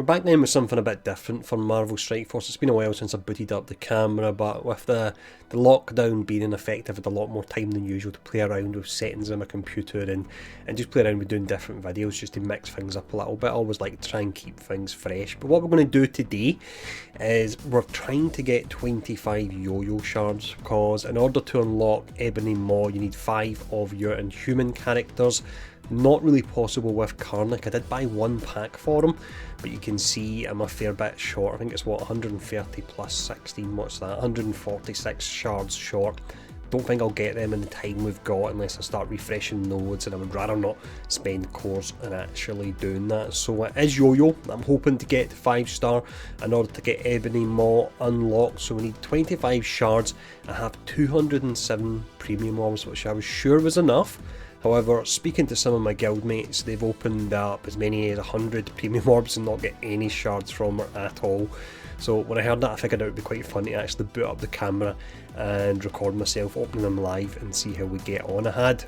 back then with something a bit different for Marvel Strike Force. It's been a while since I booted up the camera, but with the lockdown being in effect, I've had a lot more time than usual to play around with settings on my computer and just play around with doing different videos just to mix things up a little bit. I always like to try and keep things fresh. But what we're going to do today is we're trying to get 25 yo-yo shards, because in order to unlock Ebony Maw you need 5 of your Inhuman characters. Not really possible with Karnak. I did buy one pack for him, but you can see I'm a fair bit short. I think it's what, 130 plus 16, what's that, 146 shards short. Don't think I'll get them in the time we've got unless I start refreshing nodes, and I would rather not spend cores on actually doing that. So it is yo-yo. I'm hoping to get 5-star in order to get Ebony Maw unlocked. So we need 25 shards. I have 207 Premium Orbs, which I was sure was enough. However, speaking to some of my guildmates, they've opened up as many as 100 Premium Orbs and not get any shards from her at all. So when I heard that, I figured it would be quite fun to actually boot up the camera and record myself opening them live and see how we get on. I had,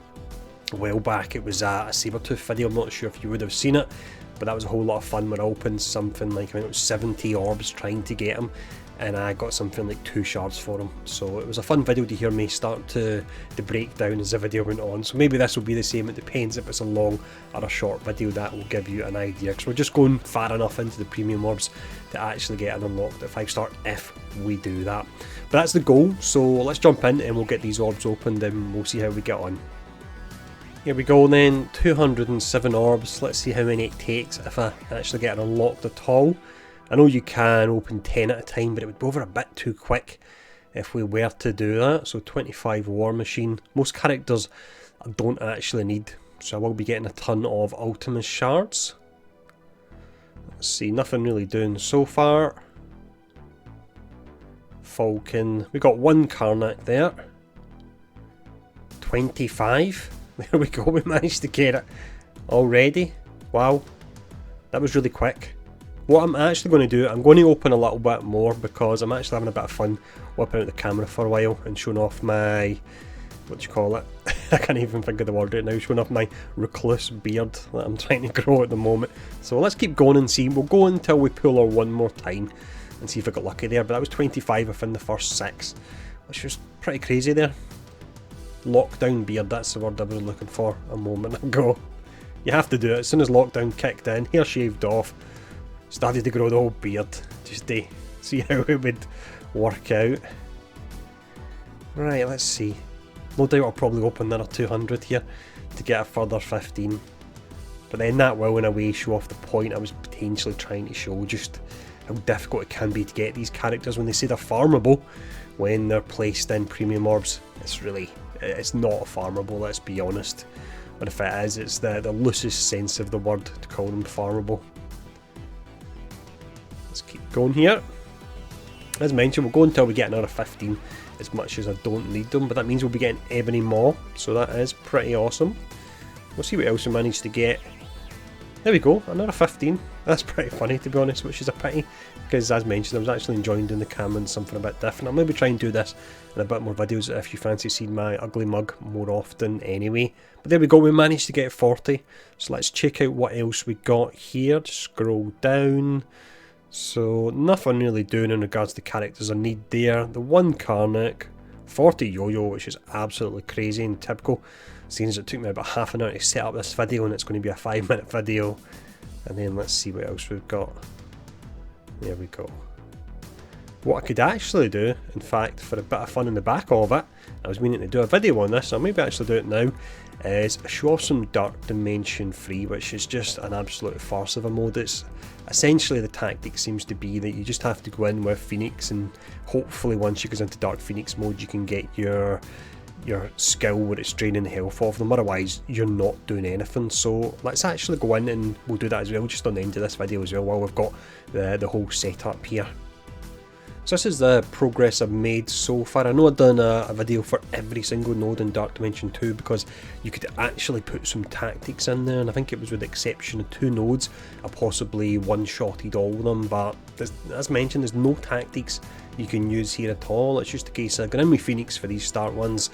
a while back, it was a Sabertooth video. I'm not sure if you would have seen it, but that was a whole lot of fun when I opened something like, I think it was 70 orbs trying to get them, and I got something like 2 shards for him. So it was a fun video to hear me start to break down as the video went on. So maybe this will be the same. It depends if it's a long or a short video. That will give you an idea, because we're just going far enough into the Premium Orbs to actually get an unlocked at 5-star if we do that. But that's the goal, so let's jump in and we'll get these orbs opened and we'll see how we get on. Here we go then, 207 orbs. Let's see how many it takes if I actually get an unlocked at all. I know you can open 10 at a time, but it would go over a bit too quick if we were to do that. So 25 War Machine. Most characters I don't actually need, so I will be getting a ton of Ultimus shards. Let's see, nothing really doing so far. Falcon. We got 1 Karnak there. 25. There we go, we managed to get it already. Wow, that was really quick. What I'm actually going to do, I'm going to open a little bit more, because I'm actually having a bit of fun whipping out the camera for a while and showing off my, what do you call it? I can't even think of the word right now, showing off my recluse beard that I'm trying to grow at the moment. So let's keep going and see. We'll go until we pull her one more time and see if I got lucky there. But that was 25 within the first 6, which was pretty crazy there. Lockdown beard, that's the word I was looking for a moment ago. You have to do it. As soon as lockdown kicked in, hair shaved off, started to grow the whole beard just to see how it would work out. Right, let's see. No doubt I'll probably open another 200 here to get a further 15. But then that will in a way show off the point I was potentially trying to show, just how difficult it can be to get these characters when they say they're farmable. When they're placed in Premium Orbs, it's not farmable, let's be honest. But if it is, it's the loosest sense of the word to call them farmable. Let's keep going here. As mentioned, we'll go until we get another 15, as much as I don't need them, but that means we'll be getting Ebony Maw, so that is pretty awesome. We'll see what else we managed to get. There we go, another 15. That's pretty funny, to be honest, which is a pity, because as mentioned, I was actually enjoying doing the cam and something a bit different. I'll maybe try and do this in a bit more videos if you fancy seeing my ugly mug more often anyway. But there we go, we managed to get 40, so let's check out what else we got here. Just scroll down. So nothing really doing in regards to characters I need there. The 1 Karnak, 40 yo-yo, which is absolutely crazy and typical, seeing as it took me about half an hour to set up this video and it's going to be a 5-minute video. And then let's see what else we've got. There we go. What I could actually do, in fact, for a bit of fun in the back of it, I was meaning to do a video on this, so I'll maybe actually do it now, is show off some Dark Dimension 3, which is just an absolute farce of a mode. It's essentially, the tactic seems to be that you just have to go in with Phoenix, and hopefully once you go into Dark Phoenix mode you can get your skill where it's draining the health off them, otherwise you're not doing anything. So let's actually go in and we'll do that as well, just on the end of this video as well, while we've got the whole setup here. So this is the progress I've made so far. I know I've done a video for every single node in Dark Dimension 2, because you could actually put some tactics in there, and I think it was with the exception of 2 nodes I possibly one-shotted all of them. But as mentioned, there's no tactics you can use here at all. It's just a case of going in with Phoenix for these start ones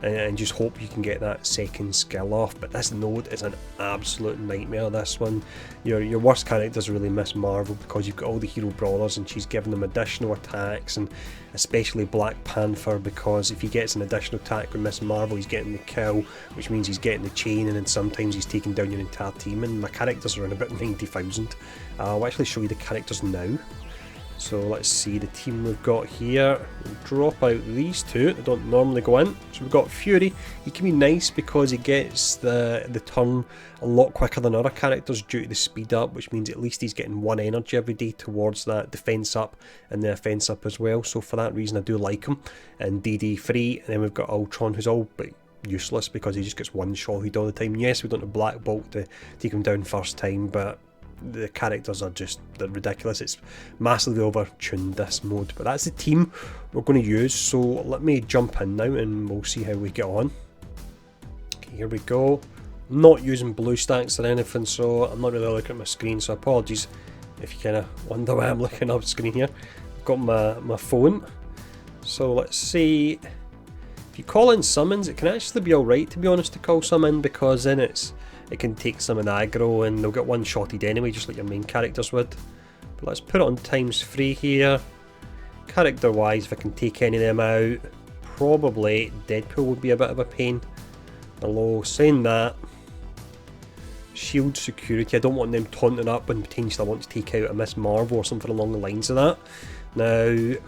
and just hope you can get that second skill off. But this node is an absolute nightmare, this one. Your worst character is really Miss Marvel, because you've got all the hero brawlers and she's giving them additional attacks, and especially Black Panther, because if he gets an additional attack with Miss Marvel, he's getting the kill, which means he's getting the chain, and then sometimes he's taking down your entire team. And my characters are around about 90,000. I'll actually show you the characters now. So let's see the team we've got here. We'll drop out these two, they don't normally go in. So we've got Fury. He can be nice because he gets the turn a lot quicker than other characters due to the speed up, which means at least he's getting 1 energy every day towards that defense up and the offense up as well. So for that reason I do like him. And DD3, and then we've got Ultron, who's all but useless because he just gets one shot hit all the time. Yes, we don't have Black Bolt to take him down first time, but the characters are just, they're ridiculous. It's massively over-tuned, this mode. But that's the team we're going to use, so let me jump in now and we'll see how we get on. Okay, here we go. I'm not using blue stacks or anything, so I'm not really looking at my screen, so apologies if you kind of wonder why I'm looking up screen here. I've got my phone, so let's see. If you call in summons, it can actually be alright, to be honest, to call some in, because then it can take some of the aggro and they'll get one-shotted anyway, just like your main characters would. But let's put it on ×3 here. Character-wise, if I can take any of them out, probably Deadpool would be a bit of a pain. Although, saying that, shield security, I don't want them taunting up and potentially I want to take out a Miss Marvel or something along the lines of that. Now,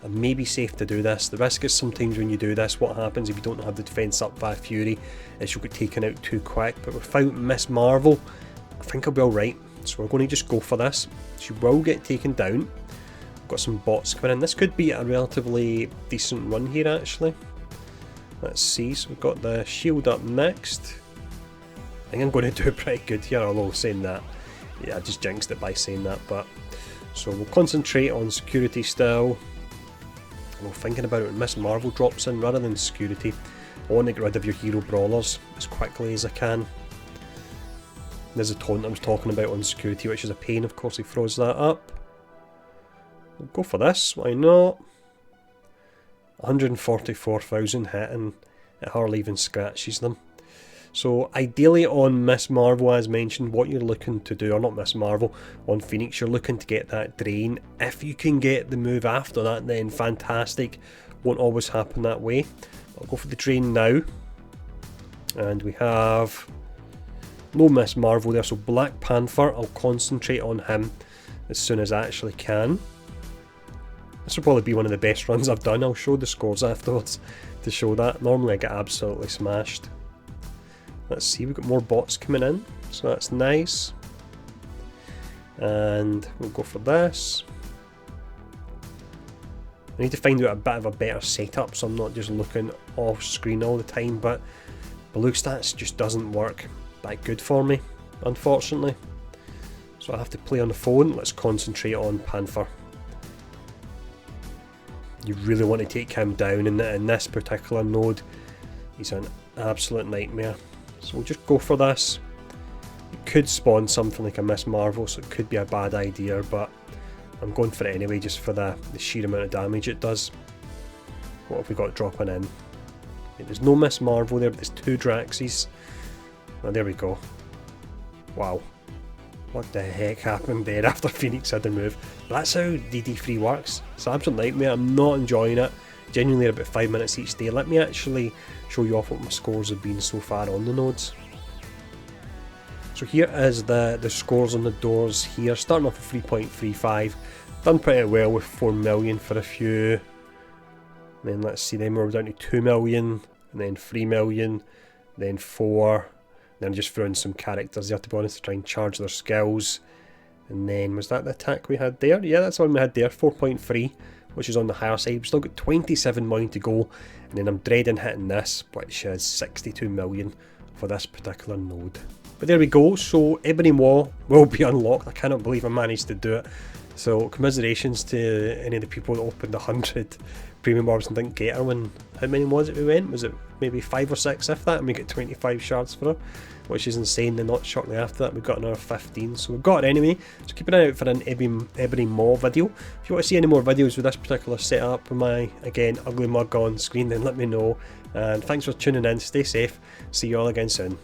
it may be safe to do this. The risk is sometimes when you do this, what happens if you don't have the defense up via Fury is you'll get taken out too quick. But without Miss Marvel, I think I'll be alright. So we're going to just go for this. She will get taken down. We've got some bots coming in. This could be a relatively decent run here actually. Let's see, so we've got the shield up next. I think I'm going to do pretty good here, although saying that, yeah, I just jinxed it by saying that. But so we'll concentrate on security still. Well, thinking about it, when Miss Marvel drops in, rather than security, I want to get rid of your hero brawlers as quickly as I can. There's a taunt I was talking about on security, which is a pain. Of course, he throws that up. We'll go for this, why not? 144,000 hitting, it hardly even scratches them. So ideally on Miss Marvel, as mentioned, what you're looking to do, or not Miss Marvel, on Phoenix, you're looking to get that drain. If you can get the move after that, then fantastic. Won't always happen that way. I'll go for the drain now. And we have no Miss Marvel there, so Black Panther, I'll concentrate on him as soon as I actually can. This will probably be one of the best runs I've done. I'll show the scores afterwards to show that. Normally I get absolutely smashed. Let's see, we've got more bots coming in, so that's nice. And we'll go for this. I need to find out a bit of a better setup so I'm not just looking off screen all the time, but blue stats just doesn't work that good for me, unfortunately. So I have to play on the phone. Let's concentrate on Panther. You really want to take him down in this particular node. He's an absolute nightmare. So we'll just go for this. It could spawn something like a Miss Marvel, so it could be a bad idea, but I'm going for it anyway, just for the sheer amount of damage it does. What have we got dropping in? There's no Miss Marvel there, but there's 2 Draxes. Oh, there we go. Wow. What the heck happened there after Phoenix had the move? But that's how DD3 works. It's an absolute nightmare. I'm not enjoying it. Genuinely about 5 minutes each day. Let me actually show you off what my scores have been so far on the nodes. So here is the scores on the doors here, starting off with 3.35. Done pretty well with 4 million for a few. And then let's see, then we're down to 2 million, and then 3 million, then 4. Then just throw in some characters there, to be honest, to try and charge their skills. And then, was that the attack we had there? Yeah, that's the one we had there, 4.3. Which is on the higher side. We've still got 27 million to go, and then I'm dreading hitting this, which is 62 million for this particular node. But there we go, so Ebony Maw will be unlocked. I cannot believe I managed to do it. So commiserations to any of the people that opened 100 Premium Orbs and didn't get her when, how many was it we went? Was it maybe 5 or 6 if that, and we get 25 shards for her, which is insane. Then not shortly after that we got another 15, so we've got it anyway. So keep an eye out for an Ebony Maw video. If you want to see any more videos with this particular setup with my, again, ugly mug on screen, then let me know, And thanks for tuning in, stay safe, see you all again soon.